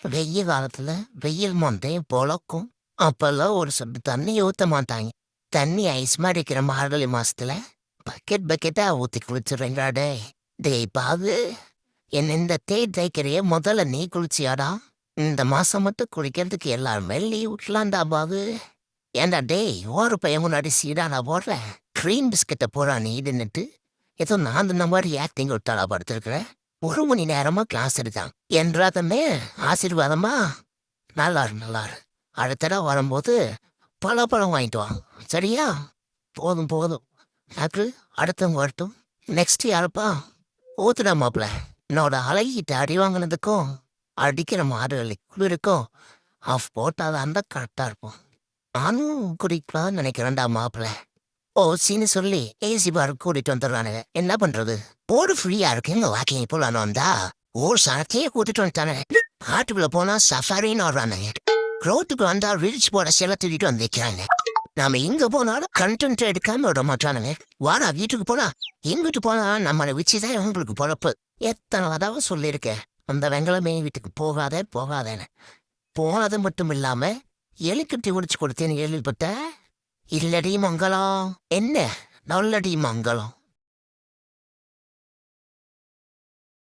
வெய்ய காலத்துல வெயில் மண்டையும் பொழக்கும். அப்பெல்லாம் ஒரு சொட்டு தண்ணி ஊத்த மாட்டாங்க. தண்ணி ஐஸ் மாதிரி இருக்கிற மார்கழி மாசத்துல பக்கெட் பக்கெட்டா ஊத்தி குளிச்சுடுறீங்களா டேய். டேய் பாவு, என்ன இந்த தேய் தேய்க்கிறைய முதல்ல நீ குளிச்சியாடா? இந்த மாசம் மட்டும் குளிக்கிறதுக்கு எல்லாருமே லீவ் விட்டலாம்டா பாவு. ஏன்டா டேய், ஒரு பையன் முன்னாடி சீடாடா போடுற க்ரீம் பிஸ்கெட்டை போறா நீ நின்னுட்டு ஏதோ நான் இந்த மாதிரி ஆக்டிங் விட்டாளா படுத்திருக்கிற. 1 மணி நேரமா கிளாஸ் எடுத்தான் என்றாதமே ஆசீர்வாதமா. நல்லாரு நல்லாரு. அடுத்த தடவை வரும்போது பழம் வாங்கிட்டு வா. சரியா? போதும் போதும். அது அடுத்தவங்க வரட்டும். நெக்ஸ்ட் யாருப்பா? ஊத்துடா மாப்பிள்ள. என்னோட அழகிட்ட அடி வாங்கினதுக்கும் அடிக்கிற மாடுகளை குளிருக்கும் ஆஃப் போட்டாதான் தான் கரெக்டாக இருப்போம். நானும் குடிக்கலாம்னு நினைக்கிறேன்டா மாப்பிள்ள. ஓ சீனு சொல்லி ஏசி பார் கூட்டிட்டு வந்துடுறானுங்க. என்ன பண்றது? போர்டு ஃப்ரீயா இருக்குங்க வாக்கிங் போலான்னு வந்தா ஒரு சனத்தையே கூட்டிட்டு வந்துட்டானே. காட்டுக்குள்ள போனா சஃபாரின்னு வர்றானுங்க. ரோட்டுக்கு வந்தா ரீல்ஸ் போட சில தூக்கிட்டு வந்து வைக்கிறாங்க. நாம எங்க போனாலும் கண்டென்ட் எடுக்காம விட மாட்டானுங்க. வாடா வீட்டுக்கு போனா எங்கிட்டு போனா நம்மளை வச்சுதான் உங்களுக்கு பொழப்பு. எத்தனை தடவை சொல்லியிருக்கேன் அந்த வெங்கலமே வீட்டுக்கு போகாதேன்னு. போனது மட்டும் இல்லாம எலிக்கட்டி உடிச்சு கொடுத்தேன்னு கேள்விப்பட்ட. இல்லடி மங்களம். என்ன நல்லடி மங்களம்.